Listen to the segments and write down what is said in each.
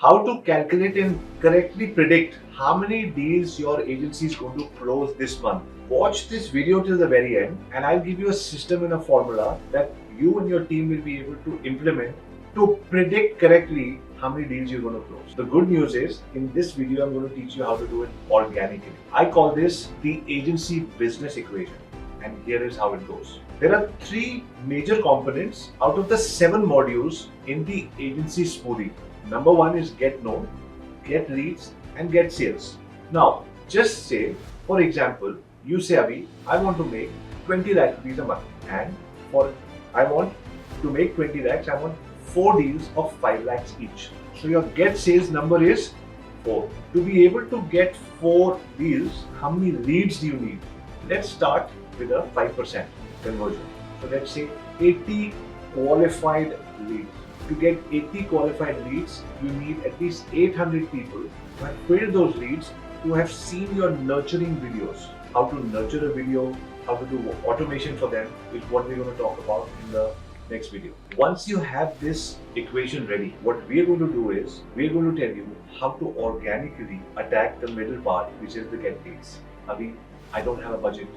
how to calculate and correctly predict how many deals your agency is going to close this month. Watch this video till the very end and I'll give you a system and a formula that you and your team will be able to implement to predict correctly how many deals you're going to close. The good news is, in this video, I'm going to teach you how to do it organically. I call this the agency business equation, and here is how it goes. There are 3 major components out of the 7 modules in the agency smoothie. Number 1 is get known, get leads, and get sales. Now, just say, for example, you say, Abhi, I want to make 20 lakh rupees a month, and I want to make 20 lakhs, I want 4 deals of 5 lakhs each. So your get sales number is 4. To be able to get 4 deals, how many leads do you need? Let's start with a 5% conversion. So let's say 80 qualified leads. To get 80 qualified leads, you need at least 800 people who have filled those leads, who have seen your nurturing videos. How to nurture a video, how to do automation for them is what we're going to talk about in the next video. Once you have this equation ready, what we are going to do is, we are going to tell you how to organically attack the middle part, which is the get leads. Abhi, I don't have a budget.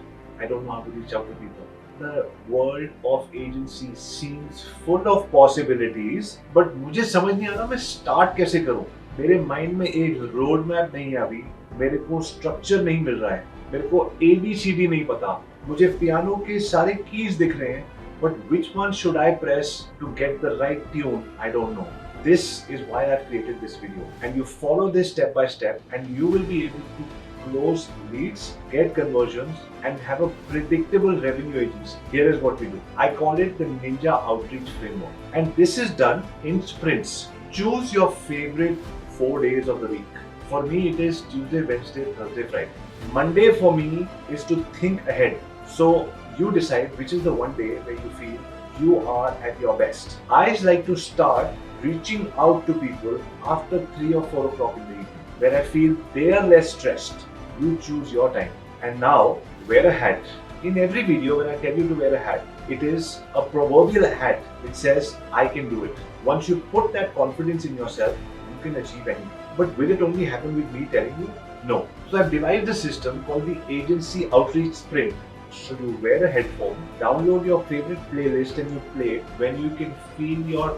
I don't know how to reach out to people. The world of agency seems full of possibilities, but मुझे समझ नहीं आ रहा मैं start कैसे करूँ. मेरे mind में एक road map नहीं है अभी, मेरे को structure नहीं मिल रहा है, मेरे को ABCD नहीं पता, मुझे piano के सारे keys दिख रहे हैं, but which one should I press to get the right tune? I don't know. This is why I've created this video, and you follow this step by step, and you will be able to close leads, get conversions, and have a predictable revenue agency. Here is what we do. I call it the Ninja Outreach Framework. And this is done in sprints. Choose your favorite 4 days of the week. For me, it is Tuesday, Wednesday, Thursday, Friday. Monday for me is to think ahead. So you decide which is the one day where you feel you are at your best. I like to start reaching out to people after 3 or 4 o'clock in the evening, where I feel they are less stressed. You choose your time. And now, wear a hat. In every video, when I tell you to wear a hat, it is a proverbial hat which says, I can do it. Once you put that confidence in yourself, you can achieve anything. But will it only happen with me telling you? No. So I've devised a system called the Agency Outreach Sprint. So you wear a headphone, download your favorite playlist, and you play it when you can feel your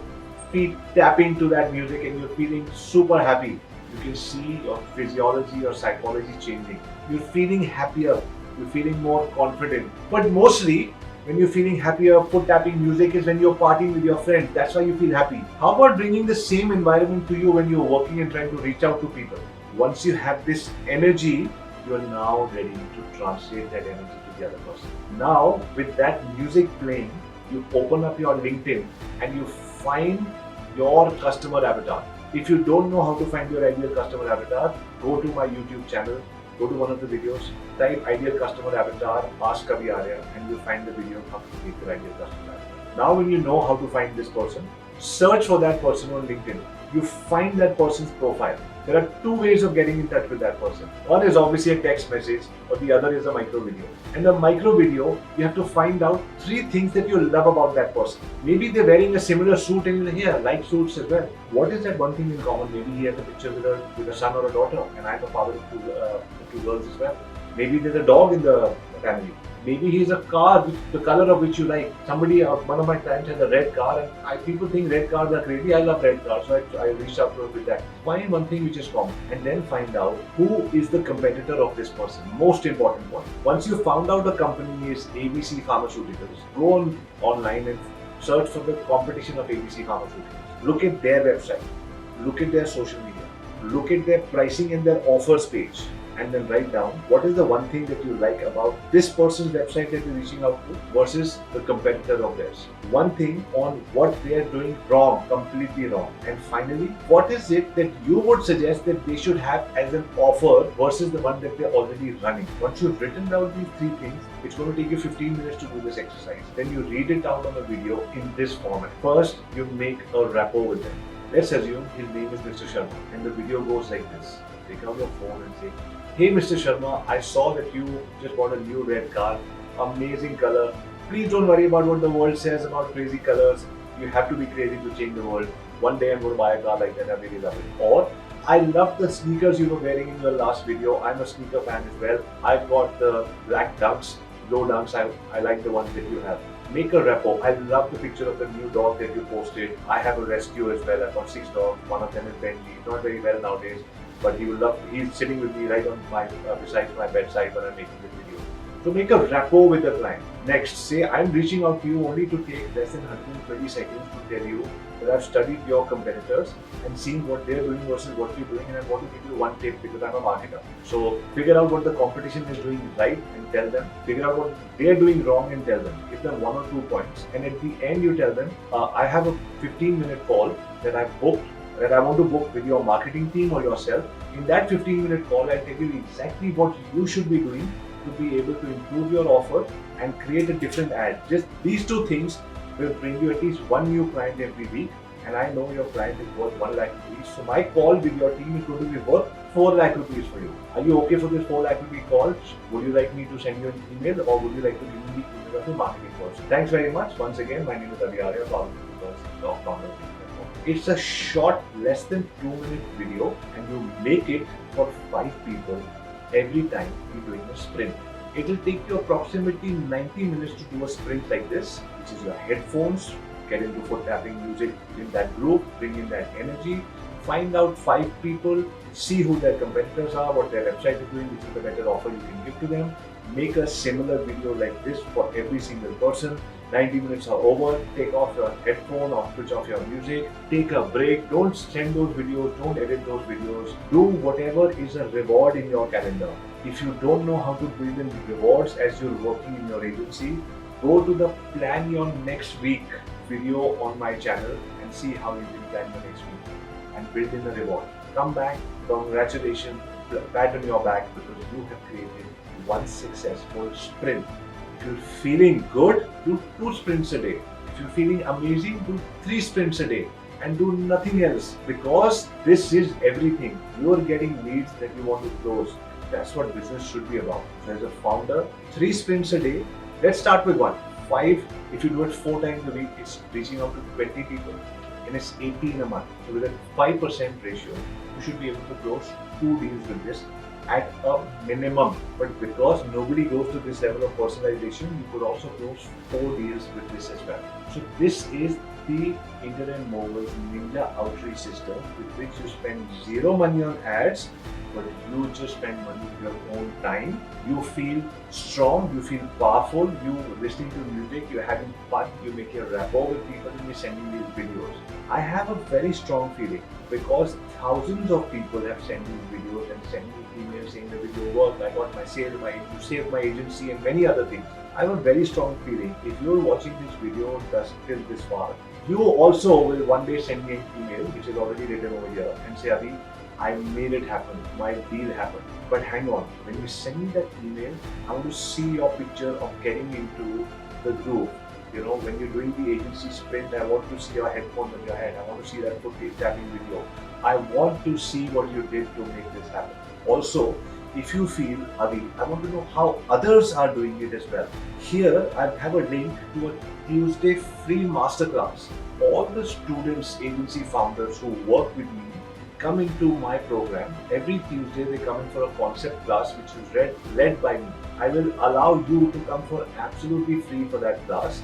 feet tapping to that music and you're feeling super happy. You can see your physiology or psychology changing. You're feeling happier, you're feeling more confident. But mostly, when you're feeling happier, foot tapping music is when you're partying with your friends. That's why you feel happy. How about bringing the same environment to you when you're working and trying to reach out to people? Once you have this energy, you're now ready to translate that energy to the other person. Now, with that music playing, you open up your LinkedIn and you find your customer avatar. If you don't know how to find your ideal customer avatar, go to my YouTube channel, go to one of the videos, type ideal customer avatar, ask Arya, and you'll find the video of how to create your ideal customer avatar. Now when you know how to find this person, search for that person on LinkedIn. You find that person's profile. There are 2 ways of getting in touch with that person. One is obviously a text message, or the other is a micro video. In the micro video, you have to find out 3 things that you love about that person. Maybe they're wearing a similar suit and you're like, yeah, I like suits as well. What is that one thing in common? Maybe he has a picture with a son or a daughter, and I'm a father of 2 girls as well. Maybe there's a dog in the family. Maybe he's a car, the color of which you like. One of my clients has a red car, and people think red cars are crazy. I love red cars, so I reached out to him with that. Find one thing which is common, and then find out who is the competitor of this person. Most important one. Once you found out the company is ABC Pharmaceuticals, go online and search for the competition of ABC Pharmaceuticals. Look at their website, look at their social media, look at their pricing and their offers page, and then write down what is the one thing that you like about this person's website that you're reaching out to versus the competitor of theirs. One thing on what they are doing wrong, completely wrong. And finally, what is it that you would suggest that they should have as an offer versus the one that they're already running. Once you've written down these 3 things, it's going to take you 15 minutes to do this exercise. Then you read it out on a video in this format. First, you make a rapport with them. Let's assume his name is Mr. Sharma, and the video goes like this. Take out your phone and say, hey Mr. Sharma, I saw that you just bought a new red car, amazing color. Please don't worry about what the world says about crazy colors. You have to be crazy to change the world. one day I'm going to buy a car like that. I really love it. Or I love the sneakers you were wearing in your last video. I'm a sneaker fan as well. I've got the black dunks, low dunks. I like the ones that you have. Make a rapport. I love the picture of the new dog that you posted. I have a rescue as well. I've got 6 dogs. One of them is Benji. He's not very well nowadays, but he's sitting with me right on my beside my bedside when I'm making this video. So make a rapport with the client. Next, say I'm reaching out to you only to take less than 120 seconds to tell you that I've studied your competitors and seen what they're doing versus what you're doing, and I want to give you one tip because I'm a marketer. So figure out what the competition is doing right and tell them. Figure out what they're doing wrong and tell them. Give them 1 or 2 points, and at the end you tell them, I have a 15-minute call that I've booked, that I want to book with your marketing team or yourself. In that 15-minute call, I'll tell you exactly what you should be doing to be able to improve your offer and create a different ad. Just these 2 things will bring you at least 1 new client every week, and I know your client is worth 1 lakh rupees. So my call with your team is going to be worth 4 lakh rupees for you. Are you okay for this 4 lakh rupee call? Would you like me to send you an email, or would you like to give me the email of your marketing person? Thanks very much. Once again, my name is Arya, founder. It's a short, less than 2-minute video, and you make it for 5 people every time you're doing a sprint. It will take you approximately 90 minutes to do a sprint like this, which is your headphones, get into foot tapping music in that group, bring in that energy, find out 5 people, see who their competitors are, what their website is doing, which is the better offer you can give to them, make a similar video like this for every single person. 90 minutes are over, take off your headphone or switch off your music, take a break, don't send those videos, don't edit those videos, do whatever is a reward in your calendar. If you don't know how to build in rewards as you're working in your agency, go to the plan your next week video on my channel and see how you can plan your next week and build in a reward. Come back, congratulations, pat on your back because you have created 1 successful sprint. If you're feeling good, do 2 sprints a day. If you're feeling amazing, do 3 sprints a day and do nothing else, because this is everything. You're getting leads that you want to close. That's what business should be about. So as a founder, 3 sprints a day. Let's start with 1. 5, if you do it 4 times a week, it's reaching out to 20 people and it's 80 in a month. So with a 5% ratio, you should be able to close 2 deals with this at a minimum. But because nobody goes to this level of personalization, you could also close 4 deals with this as well. So this is the Internet Moguls Ninja Outreach system, with which you spend 0 money on ads, but you just spend money with your own time. You feel strong, you feel powerful, you listening to music, you're having fun, you make a rapport with people and you're sending these videos. I have a very strong feeling because thousands of people have sent these videos and sent me emails saying the video worked, I got my sale, you saved my agency and many other things. I have a very strong feeling if you're watching this video till this far, you also will one day send me an email, which is already written over here, and say, Adi, I made it happen, my deal happened. But hang on, when you send me that email, I want to see your picture of getting into the groove. You know, when you're doing the agency sprint, I want to see your headphones on your head. I want to see that foot tapping video. I want to see what you did to make this happen. Also, if you feel, Adi, I want to know how others are doing it as well. Here, I have a link to a Tuesday free masterclass. All the students, agency founders who work with me come into my program. Every Tuesday they come in for a concept class which is led by me. I will allow you to come for absolutely free for that class.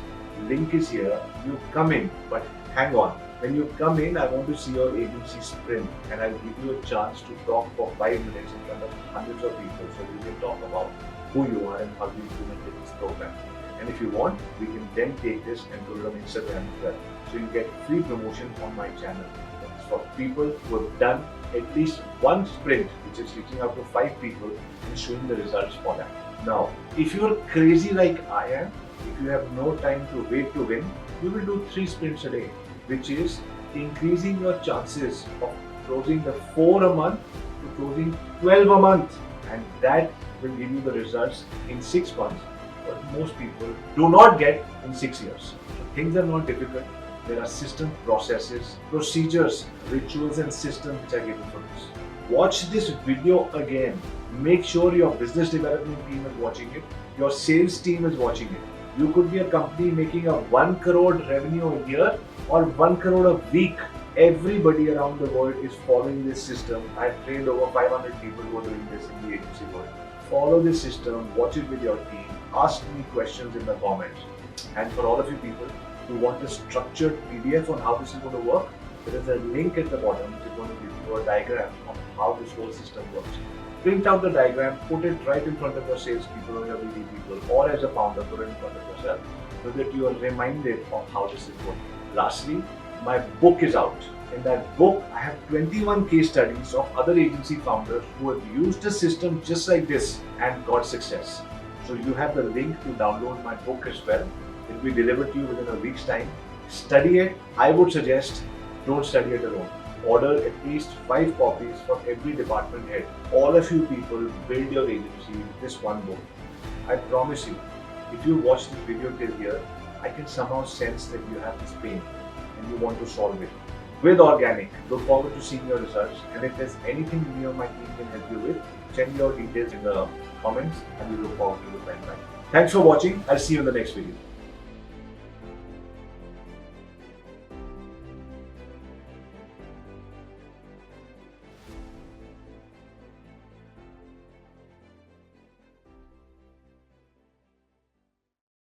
Link is here. You come in, but hang on. When you come in, I want to see your agency sprint, and I'll give you a chance to talk for 5 minutes in front of hundreds of people so you can talk about who you are and how you implemented this program. And if you want, we can then take this and put it on Instagram as well. So you get free promotion on my channel. That's for people who have done at least 1 sprint, which is reaching out to 5 people and showing the results for that. Now, if you're crazy like I am, if you have no time to wait to win, you will do 3 sprints a day, which is increasing your chances of closing the 4 a month to closing 12 a month, and that will give you the results in 6 months, but most people do not get in 6 years. So things are not difficult. There are system, processes, procedures, rituals and systems which are given for this. Watch this video again. Make sure your business development team is watching it, your sales team is watching it. You could be a company making a 1 crore revenue a year or 1 crore a week. Everybody around the world is following this system. I've trained over 500 people who are doing this in the agency world. Follow this system, watch it with your team, ask me questions in the comments. And for all of you people who want a structured PDF on how this is going to work, there is a link at the bottom which is going to give you a diagram of how this whole system works. Print out the diagram, put it right in front of your salespeople or your BD people, or as a founder, put it in front of yourself so that you are reminded of how this is working. Lastly, my book is out. In that book, I have 21 case studies of other agency founders who have used a system just like this and got success. So you have the link to download my book as well. It will be delivered to you within a week's time. Study it. I would suggest don't study it alone. Order at least 5 copies for every department head. All of you people build your agency with this one book. I promise you, if you watch this video till here, I can somehow sense that you have this pain and you want to solve it. With Organic, look forward to seeing your results, and if there's anything me or my team can help you with, send your details in the comments and we look forward to replying back. Thanks for watching. I'll see you in the next video.